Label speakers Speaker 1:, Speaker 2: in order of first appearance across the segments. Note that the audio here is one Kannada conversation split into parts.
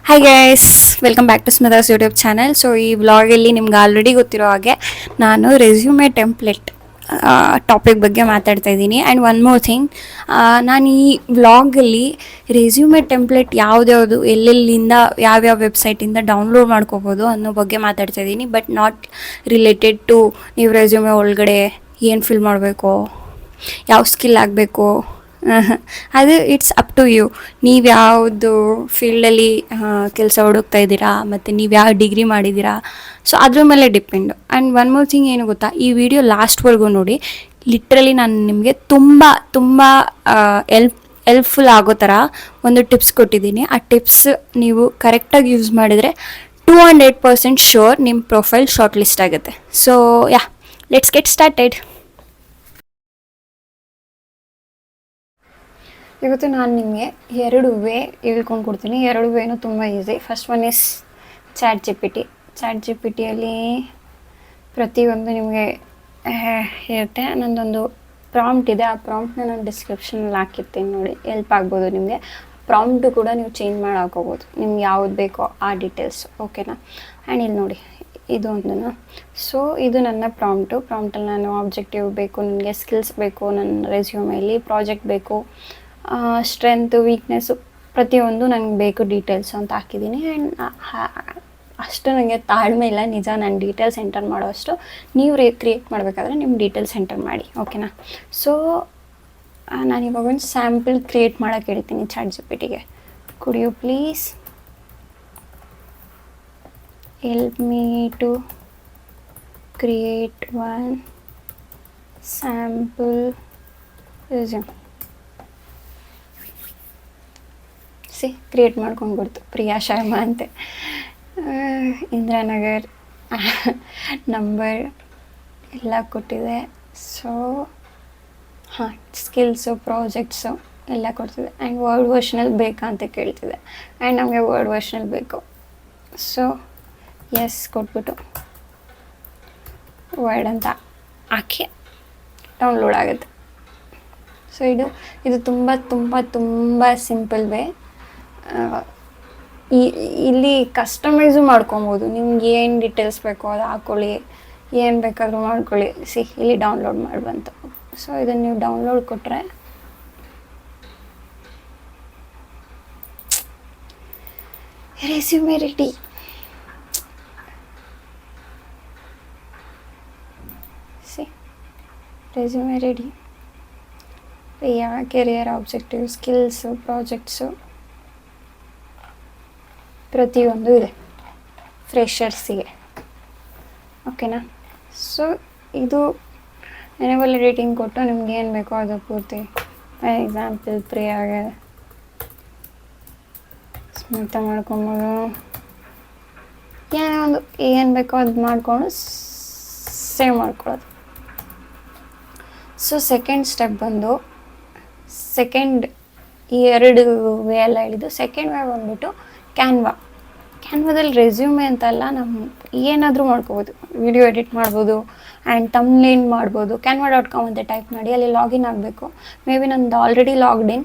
Speaker 1: Hi guys, welcome back to Smitha's YouTube channel. So ಈ ವ್ಲಾಗಲ್ಲಿ ನಿಮ್ಗೆ ಆಲ್ರೆಡಿ ಗೊತ್ತಿರೋ ಹಾಗೆ ನಾನು ರೆಸ್ಯೂಮೆ ಟೆಂಪ್ಲೆಟ್ ಟಾಪಿಕ್ ಬಗ್ಗೆ ಮಾತಾಡ್ತಾ ಇದ್ದೀನಿ. ಆ್ಯಂಡ್ ಒನ್ ಮೋರ್ ಥಿಂಗ್, ನಾನು ಈ ವ್ಲಾಗಲ್ಲಿ ರೆಸ್ಯೂಮೆ ಟೆಂಪ್ಲೆಟ್ ಯಾವುದ್ಯಾವುದು ಎಲ್ಲೆಲ್ಲಿಂದ ಯಾವ್ಯಾವ ವೆಬ್ಸೈಟಿಂದ ಡೌನ್ಲೋಡ್ ಮಾಡ್ಕೋಬೋದು ಅನ್ನೋ ಬಗ್ಗೆ ಮಾತಾಡ್ತಾ ಇದ್ದೀನಿ. ಬಟ್ ನಾಟ್ ರಿಲೇಟೆಡ್ ಟು ನೀವು ರೆಸ್ಯೂಮೆ ಒಳಗಡೆ ಏನು ಫಿಲ್ ಮಾಡಬೇಕು, ಯಾವ ಸ್ಕಿಲ್ ಆಗಬೇಕು, ಅದು ಇಟ್ಸ್ ಅಪ್ ಟು ಯು. ನೀವು ಯಾವುದು ಫೀಲ್ಡಲ್ಲಿ ಕೆಲಸ ಹುಡುಕ್ತಾ ಇದ್ದೀರಾ ಮತ್ತು ನೀವು ಯಾವ ಡಿಗ್ರಿ ಮಾಡಿದ್ದೀರಾ, ಸೊ ಅದ್ರ ಮೇಲೆ depend. And one more thing ಏನು ಗೊತ್ತಾ, ಈ ವಿಡಿಯೋ ಲಾಸ್ಟ್ವರೆಗೂ ನೋಡಿ. ಲಿಟ್ರಲಿ ನಾನು ನಿಮಗೆ ತುಂಬ ಎಲ್ಪ್ಫುಲ್ ಆಗೋ ಥರ ಒಂದು ಟಿಪ್ಸ್ ಕೊಟ್ಟಿದ್ದೀನಿ. ಆ ಟಿಪ್ಸ್ ನೀವು ಕರೆಕ್ಟಾಗಿ ಯೂಸ್ ಮಾಡಿದರೆ 200% ಶೋರ್ ನಿಮ್ಮ ಪ್ರೊಫೈಲ್ ಶಾರ್ಟ್ ಲಿಸ್ಟ್ ಆಗುತ್ತೆ. So yeah, let's get started. ಇವತ್ತು ನಾನು ನಿಮಗೆ 2 ವೇ ಹೇಳ್ಕೊಂಡು ಕೊಡ್ತೀನಿ. 2 ವೇನೂ ತುಂಬ easy. First one is chat G P ಟಿಯಲ್ಲಿ ಪ್ರತಿಯೊಂದು ನಿಮಗೆ ಇರುತ್ತೆ. ನನ್ನದೊಂದು ಪ್ರಾಂಪ್ಟ್ ಇದೆ, ಆ ಪ್ರಾಂಪ್ಟ್ನ ನಾನು ಡಿಸ್ಕ್ರಿಪ್ಷನಲ್ಲಿ ಹಾಕಿರ್ತೀನಿ, ನೋಡಿ, ಹೆಲ್ಪ್ ಆಗ್ಬೋದು ನಿಮಗೆ. ಪ್ರಾಂಪ್ಟು ಕೂಡ ನೀವು ಚೇಂಜ್ ಮಾಡಿ ಹಾಕೋಬೋದು, ನಿಮ್ಗೆ ಯಾವ್ದು ಬೇಕೋ ಆ ಡೀಟೇಲ್ಸ್, ಓಕೆನಾ. ಆ್ಯಂಡ್ ಇಲ್ಲಿ ನೋಡಿ, ಇದು ಒಂದನ್ನು. ಸೊ ಇದು ನನ್ನ ಪ್ರಾಂಪ್ಟಲ್ಲಿ ನಾನು ಆಬ್ಜೆಕ್ಟಿವ್ ಬೇಕು, ನನಗೆ ಸ್ಕಿಲ್ಸ್ ಬೇಕು, ನನ್ನ ರೆಸ್ಯೂಮೇಲಿ ಪ್ರಾಜೆಕ್ಟ್ ಬೇಕು, ಸ್ಟ್ರೆಂತು, ವೀಕ್ನೆಸ್ಸು, ಪ್ರತಿಯೊಂದು ನನಗೆ ಬೇಕು ಡೀಟೇಲ್ಸು ಅಂತ ಹಾಕಿದ್ದೀನಿ. ಆ್ಯಂಡ್ ಅಷ್ಟು ನನಗೆ ತಾಳ್ಮೆ ಇಲ್ಲ, ನಿಜ. ನಾನು ಡೀಟೇಲ್ಸ್ ಎಂಟರ್ ಮಾಡೋ ಅಷ್ಟು ನೀವು ಕ್ರಿಯೇಟ್ ಮಾಡಬೇಕಾದ್ರೆ ನಿಮ್ಮ ಡೀಟೇಲ್ಸ್ ಎಂಟರ್ ಮಾಡಿ, ಓಕೆನಾ. ಸೊ ನಾನು ಇವಾಗ ಒಂದು ಸ್ಯಾಂಪಲ್ ಕ್ರಿಯೇಟ್ ಮಾಡೋಕ್ಕೆ ಹೇಳ್ತೀನಿ ಚಾಟ್ ಜಿ ಪಿ ಟಿಗೆ. Could you please help me to create one sample resume. Create ಮಾಡ್ಕೊಂಡು ಕೊಡ್ತು, ಪ್ರಿಯಾ ಶರ್ಮಾ ಅಂತೆ, ಇಂದಿರಾನಗರ್, ನಂಬರ್ ಎಲ್ಲ ಕೊಟ್ಟಿದೆ. ಸೊ ಹಾಂ, ಸ್ಕಿಲ್ಸು, ಪ್ರಾಜೆಕ್ಟ್ಸು ಎಲ್ಲ ಕೊಡ್ತಿದೆ. ಆ್ಯಂಡ್ ವರ್ಡ್ ವರ್ಷನಲ್ಲಿ ಬೇಕಾ ಅಂತ ಕೇಳ್ತಿದೆ. ಆ್ಯಂಡ್ ನಮಗೆ ವರ್ಡ್ ವರ್ಷನಲ್ಲಿ ಬೇಕು. ಸೊ ಎಸ್ ಕೊಟ್ಬಿಟ್ಟು ವರ್ಡ್ ಅಂತ ಹಾಕಿ ಡೌನ್ಲೋಡ್ ಆಗುತ್ತೆ. ಸೊ ಇದು ತುಂಬ ಸಿಂಪಲ್ ವೇ. ಇಲ್ಲಿ ಕಸ್ಟಮೈಸು ಮಾಡ್ಕೊಬೋದು. ನಿಮ್ಗೆ ಏನು ಡೀಟೇಲ್ಸ್ ಬೇಕೋ ಅದು ಹಾಕ್ಕೊಳ್ಳಿ, ಏನು ಬೇಕಾದರೂ ಮಾಡ್ಕೊಳ್ಳಿ. ಇಲ್ಲಿ ಡೌನ್ಲೋಡ್ ಮಾಡುವಂತ. ಸೊ ಇದನ್ನು ನೀವು ಡೌನ್ಲೋಡ್ ಕೊಟ್ಟರೆ ರೆಸ್ಯೂಮೆ ರೆಡಿ. Resume ready. ಯಾವ ಕೆರಿಯರ್, ಆಬ್ಜೆಕ್ಟಿವ್, ಸ್ಕಿಲ್ಸು, ಪ್ರಾಜೆಕ್ಟ್ಸು, ಪ್ರತಿಯೊಂದು ಇದೆ ಫ್ರೆಷರ್ಸಿಗೆ, ಓಕೆನಾ. ಸೊ ಇದು ಎನೇಬಲ್ ರೇಟಿಂಗ್ ಕೊಟ್ಟು ನಿಮ್ಗೆ ಏನು ಬೇಕೋ ಅದು ಪೂರ್ತಿ. ಫಾರ್ ಎಕ್ಸಾಂಪಲ್ ಪ್ರಿಯಾಗೆ ಸ್ಮಿತ ಮಾಡ್ಕೊಬೋದು. ಏನೋ ಒಂದು ಏನು ಬೇಕೋ ಅದು ಮಾಡಿಕೊಂಡು ಸೇವ್ ಮಾಡ್ಕೊಳ್ಳೋದು. ಸೊ ಸೆಕೆಂಡ್ ಸ್ಟೆಪ್ ಬಂದು, ಈ 2 ವೇ ಎಲ್ಲ ಹೇಳಿದ್ದು. ಸೆಕೆಂಡ್ ವೇ ಬಂದ್ಬಿಟ್ಟು ಕ್ಯಾನ್ವಾದಲ್ಲಿ ರೆಸ್ಯೂಮೆ ಅಂತಲ್ಲ, ನಮ್ಮ ಏನಾದರೂ ಮಾಡ್ಕೋಬೋದು. ವಿಡಿಯೋ ಎಡಿಟ್ ಮಾಡ್ಬೋದು ಆ್ಯಂಡ್ ತಮ್ನೇಲ್ ಮಾಡ್ಬೋದು. canva.com ಅಂತ ಟೈಪ್ ಮಾಡಿ ಅಲ್ಲಿ ಲಾಗಿನ್ ಆಗಬೇಕು. ಮೇ ಬಿ ನಂದು ಆಲ್ರೆಡಿ ಲಾಗ್ಡ್ ಇನ್,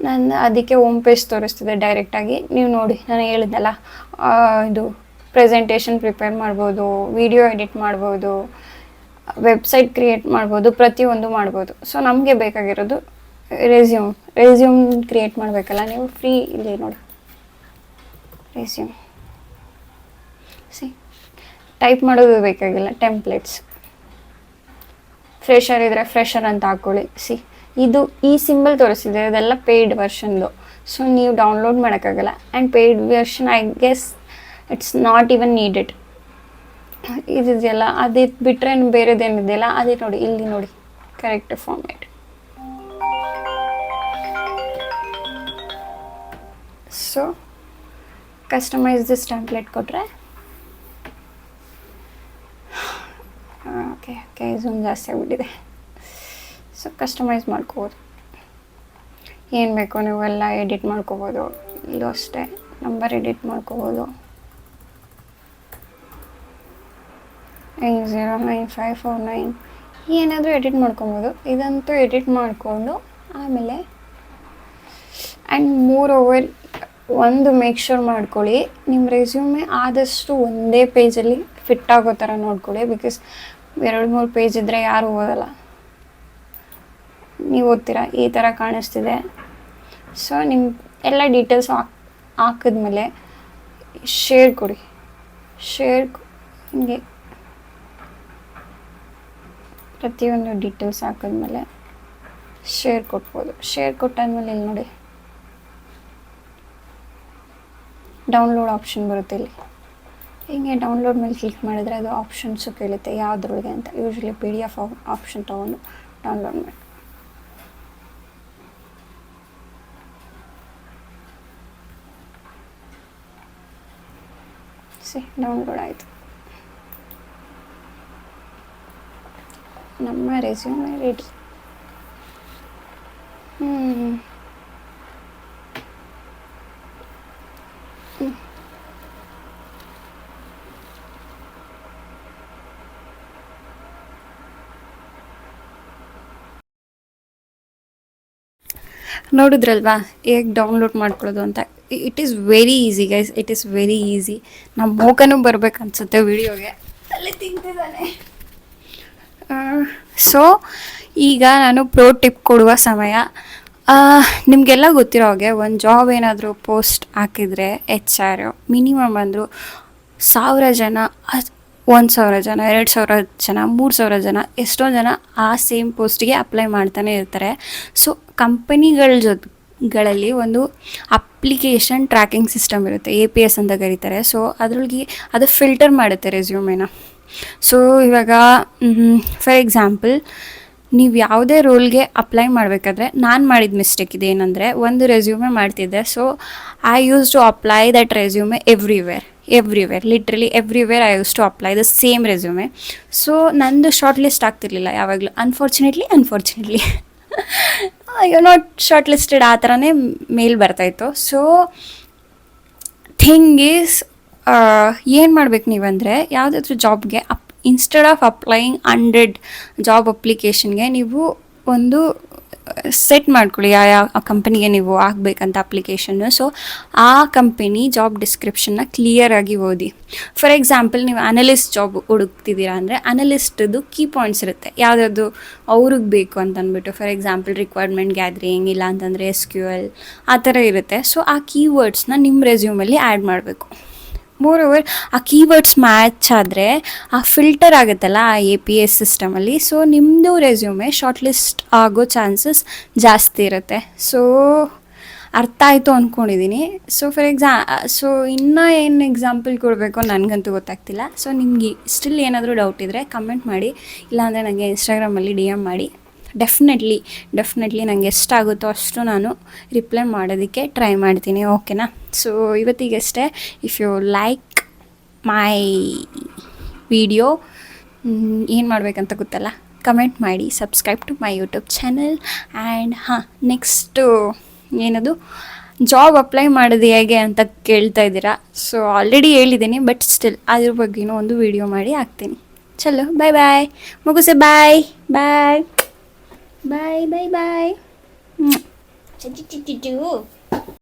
Speaker 1: ನಾನು ಅದಕ್ಕೆ ಹೋಮ್ ಪೇಜ್ ತೋರಿಸ್ತಿದೆ ಡೈರೆಕ್ಟಾಗಿ. ನೀವು ನೋಡಿ, ನಾನು ಹೇಳಿದ್ನಲ್ಲ, ಇದು ಪ್ರೆಸೆಂಟೇಷನ್ ಪ್ರಿಪೇರ್ ಮಾಡ್ಬೋದು, ವಿಡಿಯೋ ಎಡಿಟ್ ಮಾಡ್ಬೋದು, ವೆಬ್ಸೈಟ್ ಕ್ರಿಯೇಟ್ ಮಾಡ್ಬೋದು, ಪ್ರತಿಯೊಂದು ಮಾಡ್ಬೋದು. ಸೊ ನಮಗೆ ಬೇಕಾಗಿರೋದು ರೆಸ್ಯೂಮ್ ಕ್ರಿಯೇಟ್ ಮಾಡಬೇಕಲ್ಲ ನೀವು. ಫ್ರೀ ಇಲ್ಲಿ ನೋಡಿ, ರೆಸ್ಯೂಮ್. ಟೈಪ್ ಮಾಡೋದು ಬೇಕಾಗಿಲ್ಲ, ಟೆಂಪ್ಲೇಟ್ಸ್. ಫ್ರೆಷರ್ ಇದ್ದರೆ ಫ್ರೆಷರ್ ಅಂತ ಹಾಕ್ಕೊಳ್ಳಿ. ಇದು ಈ ಸಿಂಬಲ್ ತೋರಿಸಿದೆ, ಇದೆಲ್ಲ ಪೇಯ್ಡ್ ವರ್ಷನ್ದು. ಸೊ ನೀವು ಡೌನ್ಲೋಡ್ ಮಾಡೋಕ್ಕಾಗಲ್ಲ. And paid version I guess it's not even needed. ಇದೆಯಲ್ಲ, ಅದು ಬಿಟ್ಟರೆ ಬೇರೆದೇನಿದೆಯಲ್ಲ ಅದೇ ನೋಡಿ, ಇಲ್ಲಿ ನೋಡಿ, correct format. So customise this template ಕೊಟ್ಟರೆ, ಓಕೆ ಝೂಮ್ ಜಾಸ್ತಿ ಆಗಿಬಿಟ್ಟಿದೆ. ಸೊ ಕಸ್ಟಮೈಸ್ ಮಾಡ್ಕೋಬೋದು, ಏನು ಬೇಕೋ ನೀವೆಲ್ಲ ಎಡಿಟ್ ಮಾಡ್ಕೋಬೋದು. ಇಲ್ಲೂ ಅಷ್ಟೇ, ನಂಬರ್ ಎಡಿಟ್ ಮಾಡ್ಕೋಬೋದು. 809549 ಏನಾದರೂ ಎಡಿಟ್ ಮಾಡ್ಕೊಬೋದು. ಇದಂತೂ ಎಡಿಟ್ ಮಾಡಿಕೊಂಡು ಆಮೇಲೆ ಆ್ಯಂಡ್ ಮೋರ್ ಓವರ್ ಒಂದು ಮೇಕ್ ಶೋರ್ ಮಾಡ್ಕೊಳ್ಳಿ, ನಿಮ್ಮ ರೆಸ್ಯೂಮೆ ಆದಷ್ಟು ಒಂದೇ ಪೇಜಲ್ಲಿ ಫಿಟ್ ಆಗೋ ಥರ ನೋಡ್ಕೊಳ್ಳಿ. ಬಿಕಾಸ್ 2-3 ಪೇಜ್ ಇದ್ದರೆ ಯಾರೂ ಓದಲ್ಲ. ನೀವು ಓದ್ತೀರಾ ಈ ಥರ ಕಾಣಿಸ್ತಿದೆ. ಸೊ ನಿಮ್ಮ ಎಲ್ಲ ಡೀಟೇಲ್ಸ್ ಹಾಕಿದ್ಮೇಲೆ ಶೇರ್ ಕೊಡಿ. ಹಿಂಗೆ ಪ್ರತಿಯೊಂದು ಡೀಟೇಲ್ಸ್ ಹಾಕಿದ್ಮೇಲೆ ಶೇರ್ ಕೊಟ್ಬೋದು. ಶೇರ್ ಕೊಟ್ಟಾದ್ಮೇಲೆ ಇಲ್ಲಿ ನೋಡಿ ಡೌನ್ಲೋಡ್ ಆಪ್ಷನ್ ಬರುತ್ತೆ. ಇಲ್ಲಿ ಹಿಂಗೆ ಡೌನ್ಲೋಡ್ ಮೇಲೆ ಕ್ಲಿಕ್ ಮಾಡಿದರೆ ಅದು ಆಪ್ಷನ್ಸು ಕೇಳುತ್ತೆ ಯಾವುದ್ರೊಳಗೆ ಅಂತ. ಯೂಶ್ವಲಿ PDF ಆಪ್ಷನ್ ತೊಗೊಂಡು ಡೌನ್ಲೋಡ್ ಮಾಡಿ. ಡೌನ್ಲೋಡ್ ಆಯಿತು. ನಮ್ಮ ರೆಸ್ಯೂಮೆ ರೆಡಿ. ನೋಡಿದ್ರಲ್ವಾ ಹೇಗೆ ಡೌನ್ಲೋಡ್ ಮಾಡ್ಕೊಳ್ಳೋದು ಅಂತ. It is very easy guys, it is very easy. ನಮ್ಮ ಮೋಕನೂ ಬರ್ಬೇಕು ಅನ್ಸುತ್ತೆ ವಿಡಿಯೋಗೆ, ಅಲ್ಲೇ ತಿಂತಿದ್ದಾನೆ. ಸೊ ಈಗ ನಾನು ಪ್ರೋ ಟಿಪ್ ಕೊಡುವ ಸಮಯ. ನಿಮಗೆಲ್ಲ ಗೊತ್ತಿರೋ ಹಾಗೆ ಒಂದು ಜಾಬ್ ಏನಾದರೂ ಪೋಸ್ಟ್ ಹಾಕಿದರೆ HR ಮಿನಿಮಮ್ ಅಂದರು 1000 ಜನ, 1000 ಜನ, 2000 ಜನ, 3000 ಜನ, ಎಷ್ಟೋ ಜನ ಆ ಸೇಮ್ ಪೋಸ್ಟಿಗೆ ಅಪ್ಲೈ ಮಾಡ್ತಾನೆ ಇರ್ತಾರೆ. ಸೊ ಕಂಪನಿಗಳಲ್ಲಿ ಒಂದು ಅಪ್ಲಿಕೇಶನ್ ಟ್ರ್ಯಾಕಿಂಗ್ ಸಿಸ್ಟಮ್ ಇರುತ್ತೆ, APS ಅಂತ ಕರೀತಾರೆ. ಸೊ ಅದರೊಳಗೆ ಅದು ಫಿಲ್ಟರ್ ಮಾಡುತ್ತೆ ರೆಸ್ಯೂಮೇನ. ಸೊ ಇವಾಗ ಫಾರ್ ಎಕ್ಸಾಂಪಲ್ ನೀವು ಯಾವುದೇ ರೋಲ್ಗೆ ಅಪ್ಲೈ ಮಾಡಬೇಕಾದ್ರೆ ನಾನು ಮಾಡಿದ ಮಿಸ್ಟೇಕ್ ಇದೆ ಏನಂದರೆ, ಒಂದು ರೆಸ್ಯೂಮೆ ಮಾಡ್ತಿದ್ದೆ. So I used to apply that resume everywhere literally everywhere I used to apply the same resume. So ನಂದು ಶಾರ್ಟ್ ಲಿಸ್ಟ್ ಆಗ್ತಿರ್ಲಿಲ್ಲ ಯಾವಾಗಲೂ, unfortunately you not shortlisted ಆ ಥರನೇ ಮೇಲ್ ಬರ್ತಾಯಿತ್ತು. ಸೊ ಥಿಂಗ್ ಈಸ್ ಏನು ಮಾಡ್ಬೇಕು ನೀವಂದರೆ, ಯಾವುದಾದ್ರೂ ಜಾಬ್ಗೆ ಇನ್ಸ್ಟೆಡ್ ಆಫ್ ಅಪ್ಲೈಯಿಂಗ್ 100 ಜಾಬ್ ಅಪ್ಲಿಕೇಶನ್ಗೆ ನೀವು ಒಂದು ಸೆಟ್ ಮಾಡ್ಕೊಳ್ಳಿ ಯಾವ ಕಂಪನಿಗೆ ನೀವು ಹಾಕ್ಬೇಕಂತ ಅಪ್ಲಿಕೇಶನ್ನು. ಸೊ ಆ ಕಂಪನಿ ಜಾಬ್ ಡಿಸ್ಕ್ರಿಪ್ಷನ್ನ ಕ್ಲಿಯರಾಗಿ ಓದಿ. ಫಾರ್ ಎಕ್ಸಾಂಪಲ್ ನೀವು ಅನಲಿಸ್ಟ್ ಜಾಬ್ ಹುಡುಕ್ತಿದ್ದೀರಾ ಅಂದರೆ ಅನಲಿಸ್ಟದು ಕೀ ಪಾಯಿಂಟ್ಸ್ ಇರುತ್ತೆ, ಯಾವುದಾದ್ರು ಅವ್ರಿಗೆ ಬೇಕು ಅಂತ ಅಂದ್ಬಿಟ್ಟು. ಫಾರ್ ಎಕ್ಸಾಂಪಲ್ ರಿಕ್ವೈರ್ಮೆಂಟ್ ಗ್ಯಾದ್ರಿಂಗ್, ಇಲ್ಲ ಅಂತಂದರೆ SQL ಆ ಥರ ಇರುತ್ತೆ. ಸೊ ಆ ಕೀವರ್ಡ್ಸ್ನ ನಿಮ್ಮ ರೆಸ್ಯೂಮಲ್ಲಿ ಆ್ಯಡ್ ಮಾಡಬೇಕು. ಮೋರ್ ಓವರ್ ಆ ಕೀವರ್ಡ್ಸ್ ಮ್ಯಾಚ್ ಆದರೆ ಆ ಫಿಲ್ಟರ್ ಆಗುತ್ತಲ್ಲ ಆ APS ಸಿಸ್ಟಮಲ್ಲಿ. ಸೊ ನಿಮ್ಮದು ರೆಸ್ಯೂಮೆ ಶಾರ್ಟ್ ಲಿಸ್ಟ್ ಆಗೋ ಚಾನ್ಸಸ್ ಜಾಸ್ತಿ ಇರುತ್ತೆ. ಸೊ ಅರ್ಥ ಆಯಿತು ಅಂದ್ಕೊಂಡಿದ್ದೀನಿ. ಸೊ ಇನ್ನೂ ಏನು ಎಕ್ಸಾಂಪಲ್ ಕೊಡಬೇಕು ನನಗಂತೂ ಗೊತ್ತಾಗ್ತಿಲ್ಲ. ಸೊ ನಿಮಗೆ ಸ್ಟಿಲ್ ಏನಾದರೂ ಡೌಟ್ ಇದ್ದರೆ ಕಮೆಂಟ್ ಮಾಡಿ, ಇಲ್ಲಾಂದರೆ ನನಗೆ ಇನ್ಸ್ಟಾಗ್ರಾಮಲ್ಲಿ DM ಮಾಡಿ. ಡೆಫಿನೆಟ್ಲಿ ನನಗೆ ಎಷ್ಟಾಗುತ್ತೋ ಅಷ್ಟು ನಾನು ರಿಪ್ಲೈ ಮಾಡೋದಕ್ಕೆ ಟ್ರೈ ಮಾಡ್ತೀನಿ, ಓಕೆನಾ? ಸೊ ಇವತ್ತಿಗಷ್ಟೇ. If you like my video, ಏನು ಮಾಡಬೇಕಂತ ಗೊತ್ತಲ್ಲ, ಕಮೆಂಟ್ ಮಾಡಿ, subscribe to my YouTube channel. And next ಏನದು ಜಾಬ್ ಅಪ್ಲೈ ಮಾಡೋದು ಹೇಗೆ ಅಂತ ಕೇಳ್ತಾ ಇದ್ದೀರಾ. ಸೊ ಆಲ್ರೆಡಿ ಹೇಳಿದ್ದೀನಿ, ಬಟ್ ಸ್ಟಿಲ್ ಅದ್ರ ಬಗ್ಗೆನೂ ಒಂದು ವಿಡಿಯೋ ಮಾಡಿ ಹಾಕ್ತೀನಿ. ಚಲೋ ಬಾಯ್ ಮುಗಿಸೆ, ಬಾಯ್. Bye.